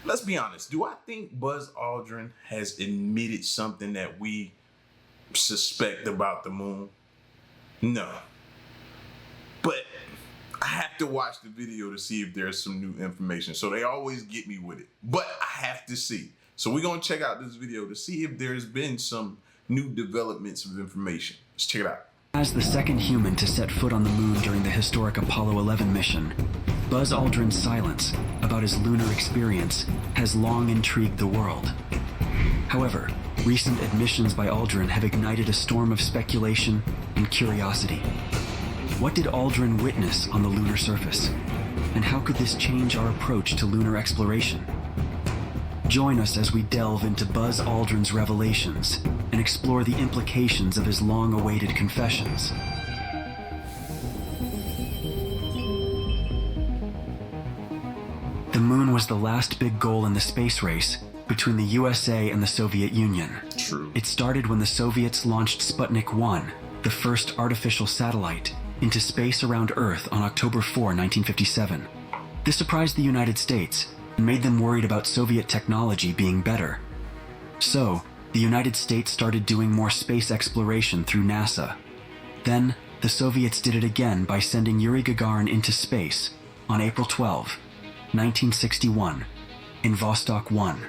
Let's be honest. Do I think Buzz Aldrin has admitted something that we suspect about the moon? No. But I have to watch the video to see if there's some new information. So they always get me with it. But I have to see. So we're going to check out this video to see if there's been some new developments of information. Let's check it out. As the second human to set foot on the moon during the historic Apollo 11 mission, Buzz Aldrin's silence about his lunar experience has long intrigued the world. However, recent admissions by Aldrin have ignited a storm of speculation and curiosity. What did Aldrin witness on the lunar surface? And how could this change our approach to lunar exploration? Join us as we delve into Buzz Aldrin's revelations and explore the implications of his long-awaited confessions. The moon was the last big goal in the space race between the USA and the Soviet Union. True. It started when the Soviets launched Sputnik 1, the first artificial satellite, into space around Earth on October 4, 1957. This surprised the United States and made them worried about Soviet technology being better. So, the United States started doing more space exploration through NASA. Then, the Soviets did it again by sending Yuri Gagarin into space on April 12, 1961, in Vostok 1.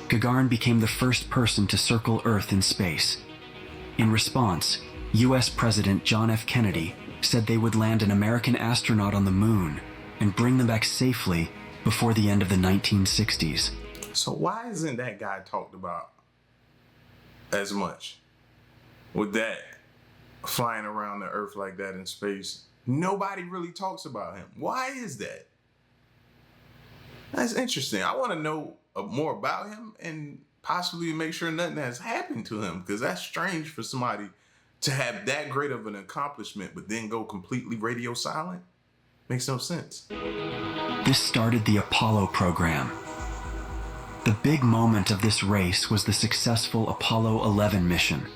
Gagarin became the first person to circle Earth in space. In response, US President John F. Kennedy said they would land an American astronaut on the moon and bring them back safely before the end of the 1960s. So why isn't that guy talked about as much? With that, flying around the Earth like that in space, nobody really talks about him. Why is that? That's interesting. I want to know more about him and possibly make sure nothing has happened to him, because that's strange for somebody to have that great of an accomplishment but then go completely radio silent. Makes no sense. This started the Apollo program. The big moment of this race was the successful Apollo 11 mission.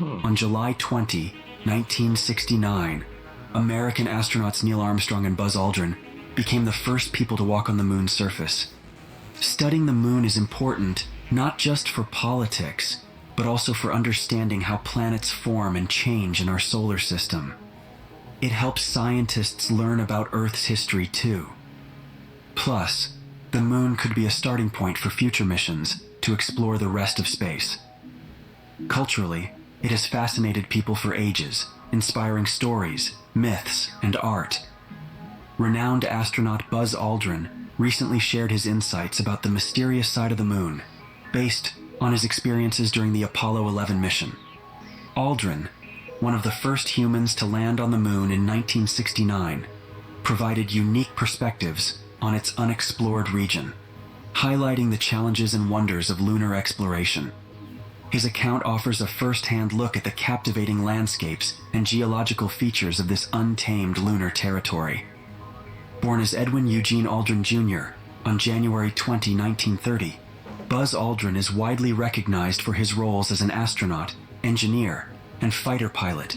On July 20, 1969, American astronauts Neil Armstrong and Buzz Aldrin became the first people to walk on the moon's surface. Studying the moon is important not just for politics, but also for understanding how planets form and change in our solar system. It helps scientists learn about Earth's history too. Plus, the moon could be a starting point for future missions to explore the rest of space. Culturally, it has fascinated people for ages, inspiring stories, myths, and art. Renowned astronaut Buzz Aldrin recently shared his insights about the mysterious side of the moon, based on his experiences during the Apollo 11 mission. Aldrin, one of the first humans to land on the moon in 1969, provided unique perspectives on its unexplored region, highlighting the challenges and wonders of lunar exploration. His account offers a first-hand look at the captivating landscapes and geological features of this untamed lunar territory. Born as Edwin Eugene Aldrin Jr. on January 20, 1930, Buzz Aldrin is widely recognized for his roles as an astronaut, engineer, and fighter pilot.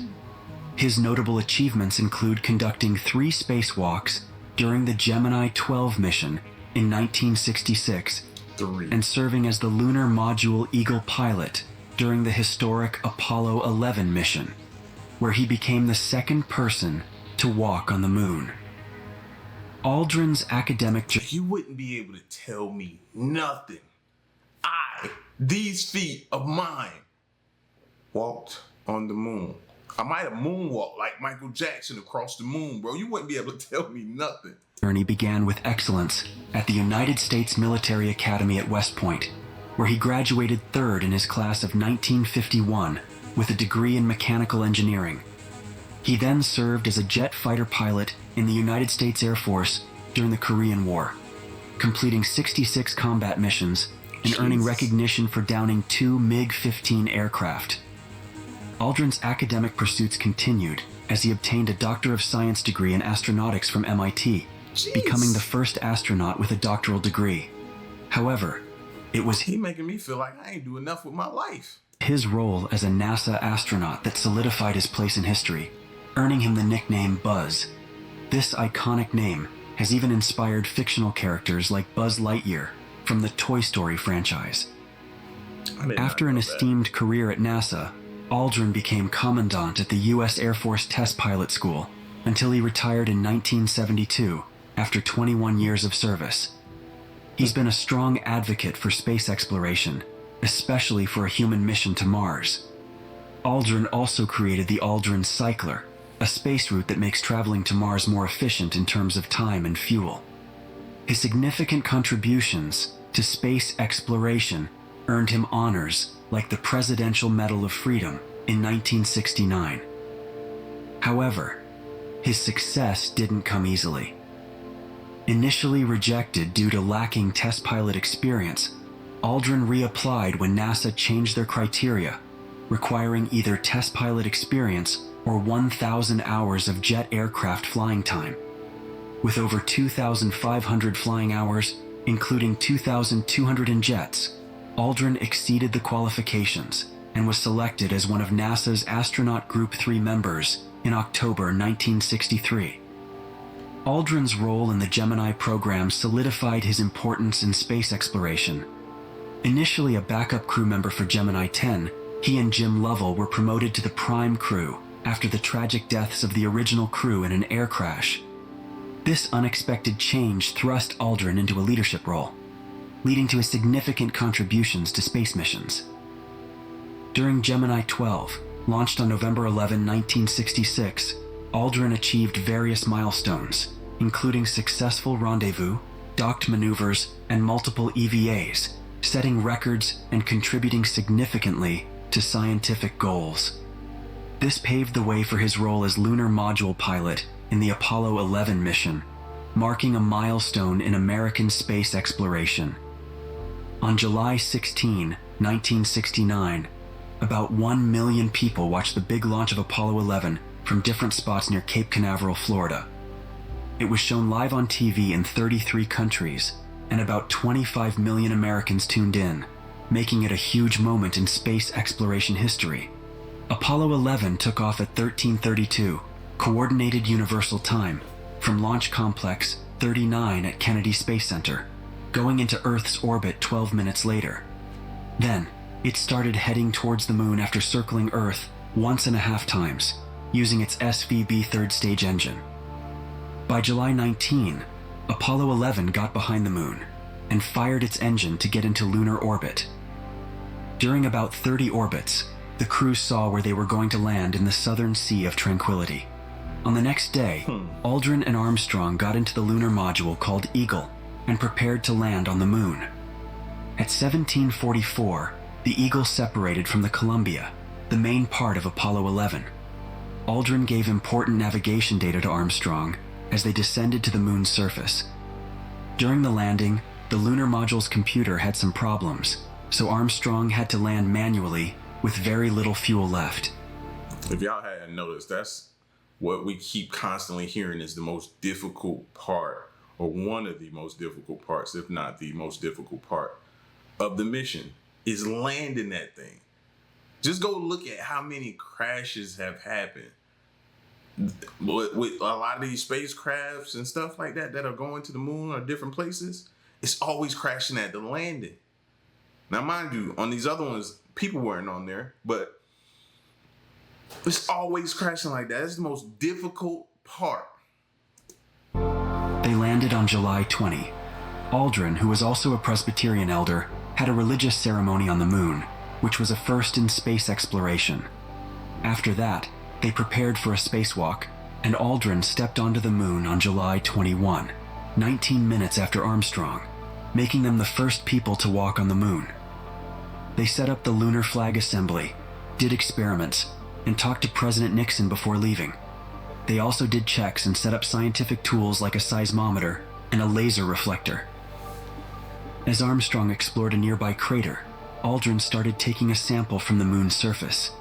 His notable achievements include conducting 3 spacewalks during the Gemini 12 mission in 1966 and serving as the Lunar Module Eagle pilot during the historic Apollo 11 mission, where he became the second person to walk on the moon. Aldrin's academic You wouldn't be able to tell me nothing. These feet of mine, walked on the moon. I might have moonwalked like Michael Jackson across the moon, bro. You wouldn't be able to tell me nothing. journey began with excellence at the United States Military Academy at West Point, where he graduated third in his class of 1951 with a degree in mechanical engineering. He then served as a jet fighter pilot in the United States Air Force during the Korean War, completing 66 combat missions and earning recognition for downing 2 MiG-15 aircraft. Aldrin's academic pursuits continued as he obtained a Doctor of Science degree in astronautics from MIT, becoming the first astronaut with a doctoral degree. However, it was He making me feel like I ain't do enough with my life. his role as a NASA astronaut that solidified his place in history, earning him the nickname Buzz. This iconic name has even inspired fictional characters like Buzz Lightyear from the Toy Story franchise. After an esteemed career at NASA, Aldrin became commandant at the U.S. Air Force Test Pilot School until he retired in 1972 after 21 years of service. He's been a strong advocate for space exploration, especially for a human mission to Mars. Aldrin also created the Aldrin Cycler, a space route that makes traveling to Mars more efficient in terms of time and fuel. His significant contributions to space exploration earned him honors like the Presidential Medal of Freedom in 1969. However, his success didn't come easily. Initially rejected due to lacking test pilot experience, Aldrin reapplied when NASA changed their criteria, requiring either test pilot experience or 1,000 hours of jet aircraft flying time. With over 2,500 flying hours, including 2,200 in jets, Aldrin exceeded the qualifications and was selected as one of NASA's Astronaut Group 3 members in October 1963. Aldrin's role in the Gemini program solidified his importance in space exploration. Initially a backup crew member for Gemini 10, he and Jim Lovell were promoted to the prime crew after the tragic deaths of the original crew in an air crash. This unexpected change thrust Aldrin into a leadership role, leading to his significant contributions to space missions. During Gemini 12, launched on November 11, 1966, Aldrin achieved various milestones, including successful rendezvous, docked maneuvers, and multiple EVAs, setting records and contributing significantly to scientific goals. This paved the way for his role as lunar module pilot in the Apollo 11 mission, marking a milestone in American space exploration. On July 16, 1969, about 1 million people watched the big launch of Apollo 11 from different spots near Cape Canaveral, Florida. It was shown live on TV in 33 countries, and about 25 million Americans tuned in, making it a huge moment in space exploration history. Apollo 11 took off at 13:32, Coordinated Universal Time, from Launch Complex 39 at Kennedy Space Center, going into Earth's orbit 12 minutes later. Then, it started heading towards the moon after circling Earth 1.5 times, using its SVB third stage engine. By July 19, Apollo 11 got behind the moon and fired its engine to get into lunar orbit. During about 30 orbits, the crew saw where they were going to land in the southern Sea of Tranquility. On the next day, Aldrin and Armstrong got into the lunar module called Eagle and prepared to land on the moon. At 1744, the Eagle separated from the Columbia, the main part of Apollo 11. Aldrin gave important navigation data to Armstrong as they descended to the moon's surface. During the landing, the lunar module's computer had some problems, so Armstrong had to land manually with very little fuel left. If y'all hadn't noticed, that's what we keep constantly hearing is the most difficult part, or one of the most difficult parts, if not the most difficult part of the mission, is landing that thing. Just go look at how many crashes have happened with a lot of these spacecrafts and stuff like that that are going to the moon or different places. It's always crashing at the landing. Now, mind you, on these other ones, people weren't on there, but it's always crashing like that. It's the most difficult part. They landed on July 20. Aldrin, who was also a Presbyterian elder, had a religious ceremony on the moon, which was a first in space exploration. After that, they prepared for a spacewalk, and Aldrin stepped onto the moon on July 21, 19 minutes after Armstrong, making them the first people to walk on the moon. They set up the lunar flag assembly, did experiments, and talked to President Nixon before leaving. They also did checks and set up scientific tools like a seismometer and a laser reflector. As Armstrong explored a nearby crater, Aldrin started taking a sample from the moon's surface.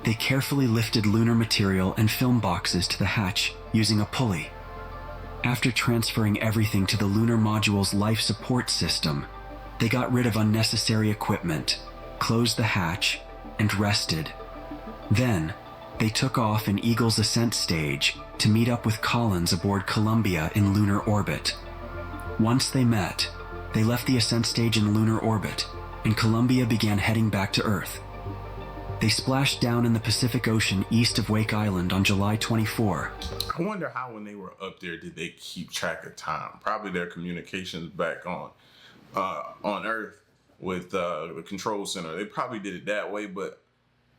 They carefully lifted lunar material and film boxes to the hatch using a pulley. After transferring everything to the lunar module's life support system, they got rid of unnecessary equipment, closed the hatch, and rested. Then, They took off in Eagle's ascent stage to meet up with Collins aboard Columbia in lunar orbit. Once they met, they left the ascent stage in lunar orbit, and Columbia began heading back to Earth. They splashed down in the Pacific Ocean east of Wake Island on July 24. I wonder how, when they were up there, did they keep track of time? Probably their communications back on Earth with the control center. They probably did it that way, but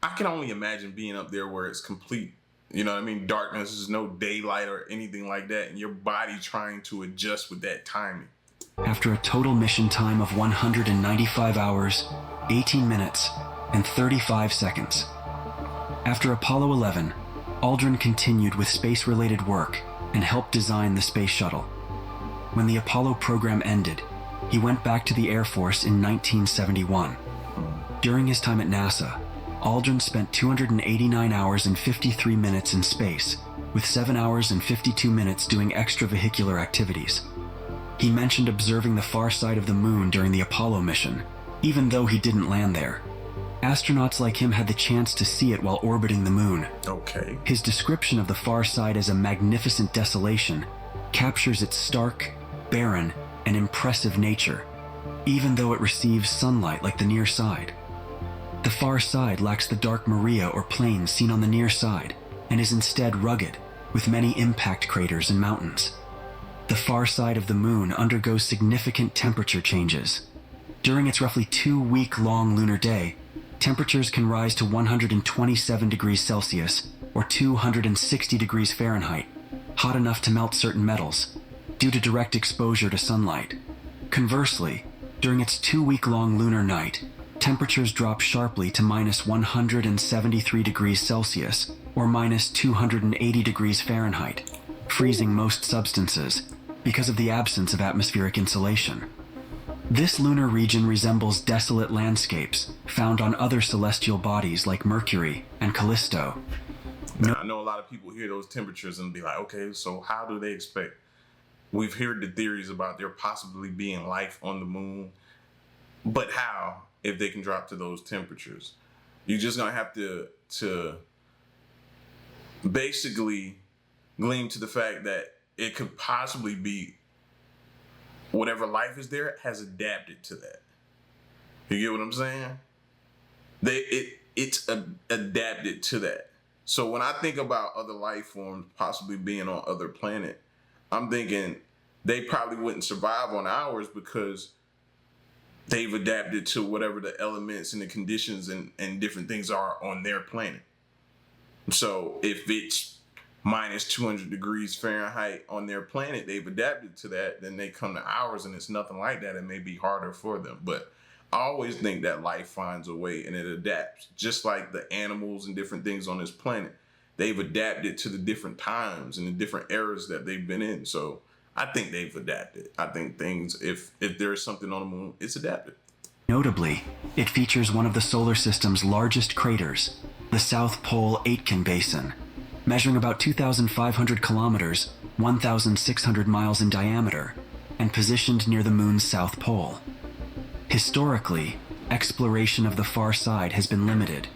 I can only imagine being up there where it's complete, you know what I mean, darkness, there's no daylight or anything like that, and your body trying to adjust with that timing. After a total mission time of 195 hours, 18 minutes, and 35 seconds. After Apollo 11, Aldrin continued with space-related work and helped design the space shuttle. When the Apollo program ended, he went back to the Air Force in 1971. During his time at NASA, Aldrin spent 289 hours and 53 minutes in space, with 7 hours and 52 minutes doing extravehicular activities. He mentioned observing the far side of the moon during the Apollo mission, even though he didn't land there. Astronauts like him had the chance to see it while orbiting the moon. Okay. His description of the far side as a magnificent desolation captures its stark, barren, and impressive nature, even though it receives sunlight like the near side. The far side lacks the dark maria or plains seen on the near side, and is instead rugged, with many impact craters and mountains. The far side of the moon undergoes significant temperature changes. During its roughly 2-week-long lunar day, temperatures can rise to 127 degrees Celsius or 260 degrees Fahrenheit, hot enough to melt certain metals, due to direct exposure to sunlight. Conversely, during its 2-week-long lunar night, temperatures drop sharply to minus 173 degrees Celsius or minus 280 degrees Fahrenheit, freezing most substances because of the absence of atmospheric insulation. This lunar region resembles desolate landscapes found on other celestial bodies like Mercury and Callisto. Now, I know a lot of people hear those temperatures and be like, okay, so how do they expect? We've heard the theories about there possibly being life on the moon, but how if they can drop to those temperatures? You're just gonna have to basically glean to the fact that it could possibly be whatever life is there has adapted to that. You get what I'm saying? It's adapted to that. So when I think about other life forms possibly being on other planet, I'm thinking they probably wouldn't survive on ours because they've adapted to whatever the elements and the conditions and different things are on their planet. So if it's minus 200 degrees Fahrenheit on their planet, they've adapted to that, then they come to ours and it's nothing like that. It may be harder for them. But I always think that life finds a way and it adapts. Just like the animals and different things on this planet, they've adapted to the different times and the different eras that they've been in. So I think they've adapted. I think things, if there's something on the moon, it's adapted. Notably, it features one of the solar system's largest craters, the South Pole Aitken Basin, measuring about 2,500 kilometers, 1,600 miles in diameter, and positioned near the moon's south pole. Historically, exploration of the far side has been limited.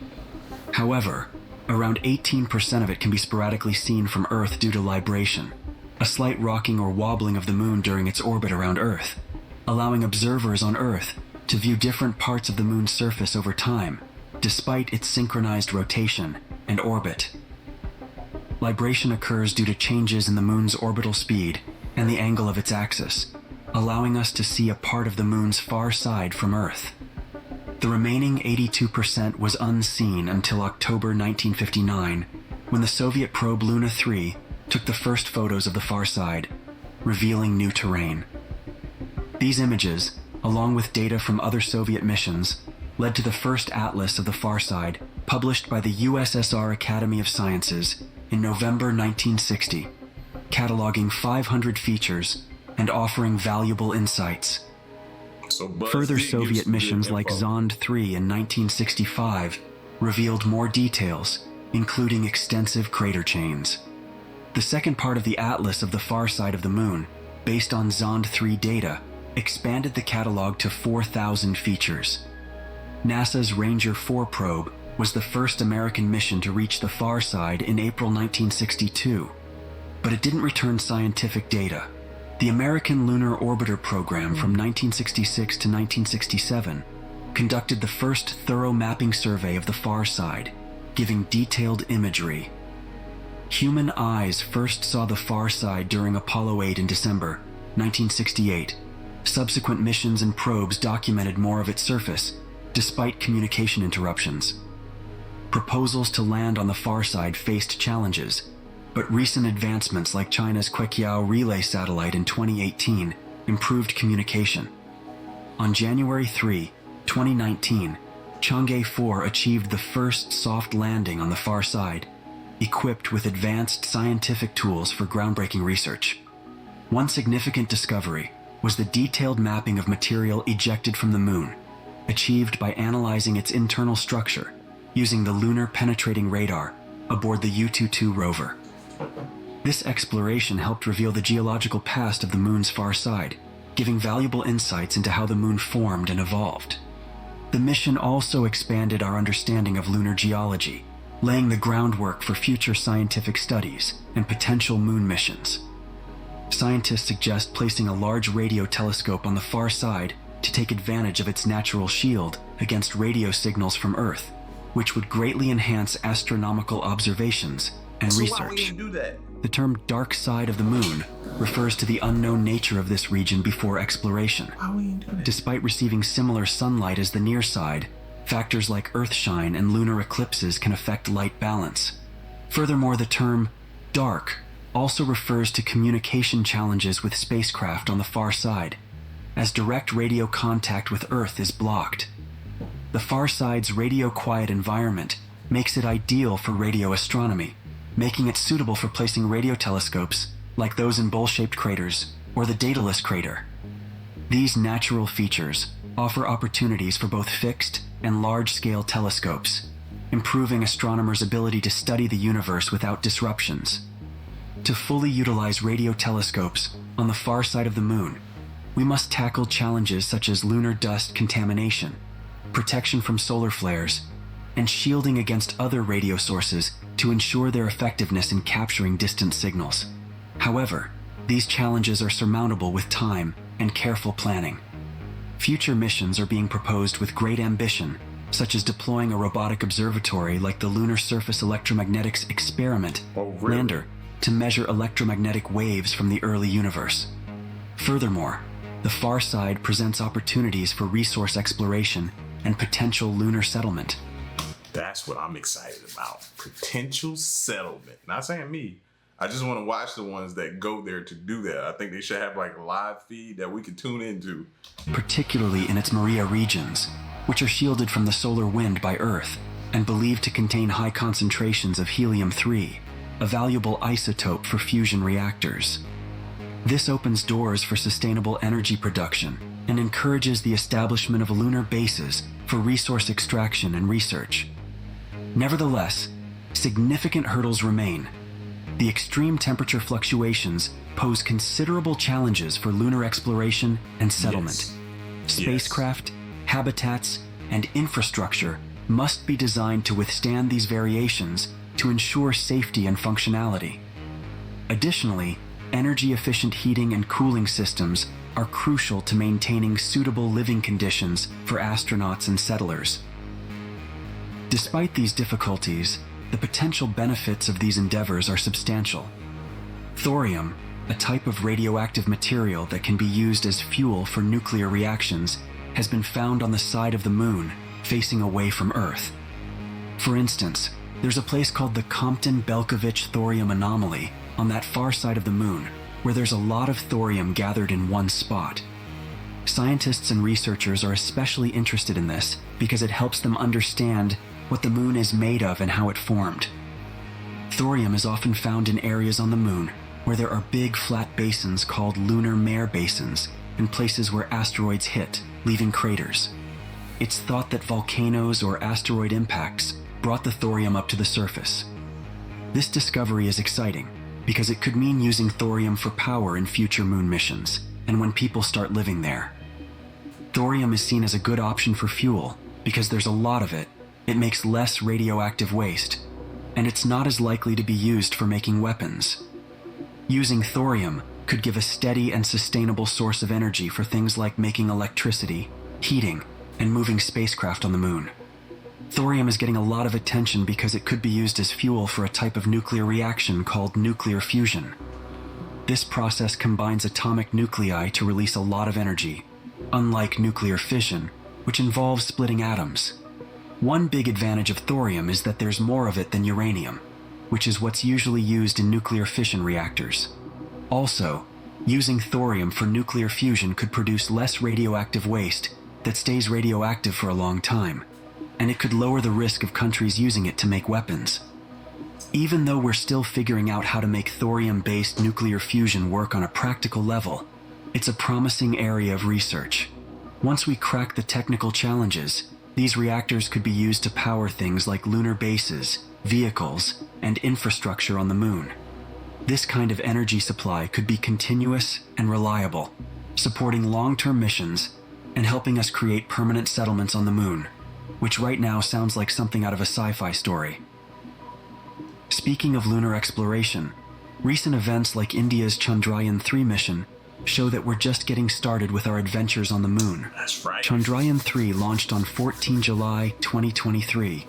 However, around 18% of it can be sporadically seen from Earth due to libration, a slight rocking or wobbling of the moon during its orbit around Earth, allowing observers on Earth to view different parts of the moon's surface over time, despite its synchronized rotation and orbit. Libration occurs due to changes in the moon's orbital speed and the angle of its axis, allowing us to see a part of the moon's far side from Earth. The remaining 82% was unseen until October 1959, when the Soviet probe Luna 3 took the first photos of the far side, revealing new terrain. These images, along with data from other Soviet missions, led to the first atlas of the far side, published by the USSR Academy of Sciences in November 1960, cataloging 500 features and offering valuable insights. Further Soviet missions like Zond 3 in 1965 revealed more details, including extensive crater chains. The second part of the atlas of the far side of the moon, based on Zond 3 data, expanded the catalog to 4,000 features. NASA's Ranger 4 probe was the first American mission to reach the far side in April 1962, but it didn't return scientific data. The American Lunar Orbiter Program from 1966 to 1967 conducted the first thorough mapping survey of the far side, giving detailed imagery. Human eyes first saw the far side during Apollo 8 in December 1968. Subsequent missions and probes documented more of its surface, despite communication interruptions. Proposals to land on the far side faced challenges, but recent advancements like China's Queqiao relay satellite in 2018 improved communication. On January 3, 2019, Chang'e 4 achieved the first soft landing on the far side, equipped with advanced scientific tools for groundbreaking research. One significant discovery was the detailed mapping of material ejected from the moon, achieved by analyzing its internal structure using the Lunar Penetrating Radar aboard the U-22 rover. This exploration helped reveal the geological past of the moon's far side, giving valuable insights into how the moon formed and evolved. The mission also expanded our understanding of lunar geology, laying the groundwork for future scientific studies and potential moon missions. Scientists suggest placing a large radio telescope on the far side to take advantage of its natural shield against radio signals from Earth, which would greatly enhance astronomical observations and research. Why would you do that? The term dark side of the moon refers to the unknown nature of this region before exploration. Why would you do that? Despite receiving similar sunlight as the near side, factors like earthshine and lunar eclipses can affect light balance. Furthermore, the term dark also refers to communication challenges with spacecraft on the far side, as direct radio contact with Earth is blocked. The far side's radio-quiet environment makes it ideal for radio astronomy, making it suitable for placing radio telescopes like those in bowl-shaped craters or the Daedalus crater. These natural features offer opportunities for both fixed and large-scale telescopes, improving astronomers' ability to study the universe without disruptions. To fully utilize radio telescopes on the far side of the moon, we must tackle challenges such as lunar dust contamination, protection from solar flares, and shielding against other radio sources to ensure their effectiveness in capturing distant signals. However, these challenges are surmountable with time and careful planning. Future missions are being proposed with great ambition, such as deploying a robotic observatory like the Lunar Surface Electromagnetics Experiment lander to measure electromagnetic waves from the early universe. Furthermore, the far side presents opportunities for resource exploration and potential lunar settlement. That's what I'm excited about. Potential settlement. Not saying me. I just want to watch the ones that go there to do that. I think they should have like a live feed that we can tune into. Particularly in its Maria regions, which are shielded from the solar wind by Earth and believed to contain high concentrations of helium-3, a valuable isotope for fusion reactors. This opens doors for sustainable energy production and encourages the establishment of lunar bases for resource extraction and research. Nevertheless, significant hurdles remain. The extreme temperature fluctuations pose considerable challenges for lunar exploration and settlement. Spacecraft, habitats, and infrastructure must be designed to withstand these variations to ensure safety and functionality. Additionally, energy-efficient heating and cooling systems are crucial to maintaining suitable living conditions for astronauts and settlers. Despite these difficulties, the potential benefits of these endeavors are substantial. Thorium, a type of radioactive material that can be used as fuel for nuclear reactions, has been found on the side of the moon, facing away from Earth. For instance, there's a place called the Compton-Belkovich thorium anomaly on that far side of the moon, where there's a lot of thorium gathered in one spot. Scientists and researchers are especially interested in this because it helps them understand what the moon is made of and how it formed. Thorium is often found in areas on the moon where there are big flat basins called lunar mare basins and places where asteroids hit, leaving craters. It's thought that volcanoes or asteroid impacts brought the thorium up to the surface. This discovery is exciting because it could mean using thorium for power in future moon missions and when people start living there. Thorium is seen as a good option for fuel because there's a lot of it it makes less radioactive waste, and it's not as likely to be used for making weapons. Using thorium could give a steady and sustainable source of energy for things like making electricity, heating, and moving spacecraft on the moon. Thorium is getting a lot of attention because it could be used as fuel for a type of nuclear reaction called nuclear fusion. This process combines atomic nuclei to release a lot of energy, unlike nuclear fission, which involves splitting atoms. One big advantage of thorium is that there's more of it than uranium, which is what's usually used in nuclear fission reactors. Also, using thorium for nuclear fusion could produce less radioactive waste that stays radioactive for a long time, and it could lower the risk of countries using it to make weapons. Even though we're still figuring out how to make thorium-based nuclear fusion work on a practical level, it's a promising area of research. Once we crack the technical challenges, these reactors could be used to power things like lunar bases, vehicles, and infrastructure on the moon. This kind of energy supply could be continuous and reliable, supporting long-term missions and helping us create permanent settlements on the moon, which right now sounds like something out of a sci-fi story. Speaking of lunar exploration, recent events like India's Chandrayaan-3 mission show that we're just getting started with our adventures on the moon. That's right. Chandrayaan-3 launched on 14 July 2023,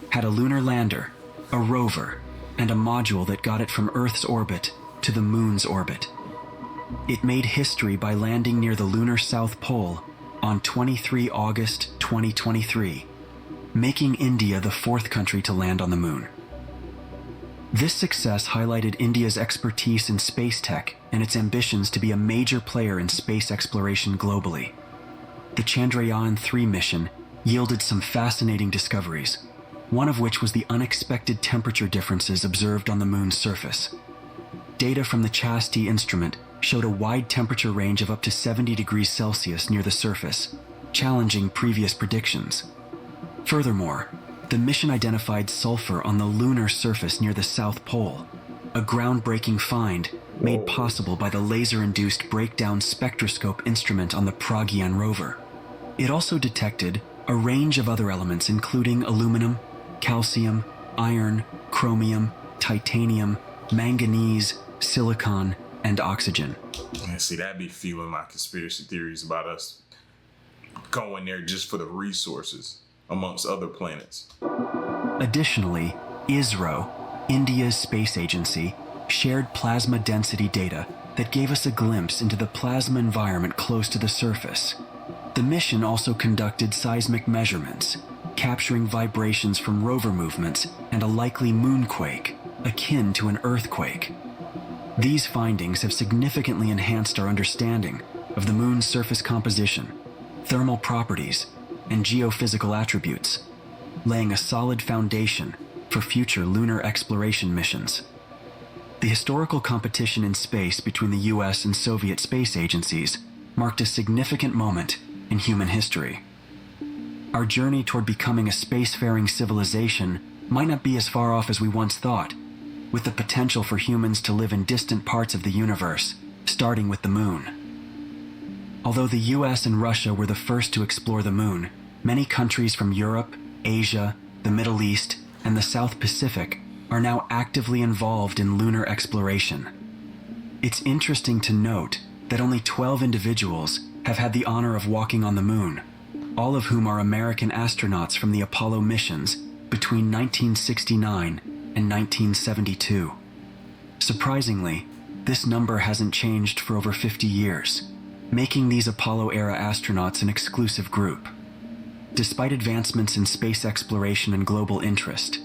had a lunar lander, a rover, and a module that got it from Earth's orbit to the moon's orbit. It made history by landing near the lunar South Pole on 23 August 2023, making India the fourth country to land on the moon. This success highlighted India's expertise in space tech and its ambitions to be a major player in space exploration globally. The Chandrayaan-3 mission yielded some fascinating discoveries, one of which was the unexpected temperature differences observed on the moon's surface. Data from the CHAS-T instrument showed a wide temperature range of up to 70 degrees Celsius near the surface, challenging previous predictions. Furthermore, the mission identified sulfur on the lunar surface near the South Pole, a groundbreaking find made possible by the laser-induced breakdown spectroscope instrument on the Pragyan rover. It also detected a range of other elements including aluminum, calcium, iron, chromium, titanium, manganese, silicon, and oxygen. Yeah, see, that'd be fueling my conspiracy theories about us going there just for the resources, amongst other planets. Additionally, ISRO, India's space agency, shared plasma density data that gave us a glimpse into the plasma environment close to the surface. The mission also conducted seismic measurements, capturing vibrations from rover movements and a likely moonquake, akin to an earthquake. These findings have significantly enhanced our understanding of the moon's surface composition, thermal properties, and geophysical attributes, laying a solid foundation for future lunar exploration missions. The historical competition in space between the US and Soviet space agencies marked a significant moment in human history. Our journey toward becoming a spacefaring civilization might not be as far off as we once thought, with the potential for humans to live in distant parts of the universe, starting with the moon. Although the US and Russia were the first to explore the moon, many countries from Europe, Asia, the Middle East, and the South Pacific are now actively involved in lunar exploration. It's interesting to note that only 12 individuals have had the honor of walking on the moon, all of whom are American astronauts from the Apollo missions between 1969 and 1972. Surprisingly, this number hasn't changed for over 50 years, making these Apollo-era astronauts an exclusive group. Despite advancements in space exploration and global interest,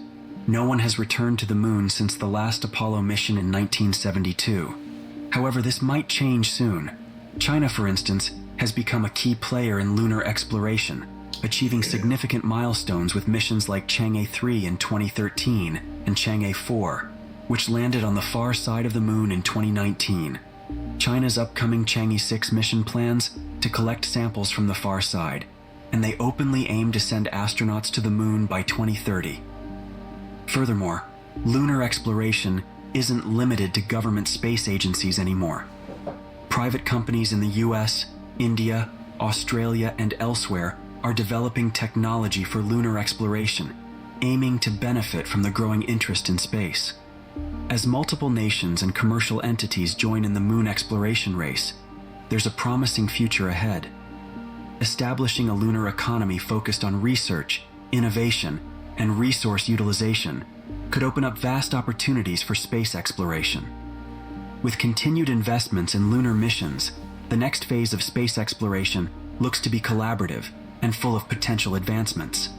no one has returned to the moon since the last Apollo mission in 1972. However, this might change soon. China, for instance, has become a key player in lunar exploration, achieving significant milestones with missions like Chang'e 3 in 2013 and Chang'e 4, which landed on the far side of the moon in 2019. China's upcoming Chang'e 6 mission plans to collect samples from the far side, and they openly aim to send astronauts to the moon by 2030. Furthermore, lunar exploration isn't limited to government space agencies anymore. Private companies in the US, India, Australia, and elsewhere are developing technology for lunar exploration, aiming to benefit from the growing interest in space. As multiple nations and commercial entities join in the moon exploration race, there's a promising future ahead. Establishing a lunar economy focused on research, innovation, and resource utilization could open up vast opportunities for space exploration. With continued investments in lunar missions, the next phase of space exploration looks to be collaborative and full of potential advancements.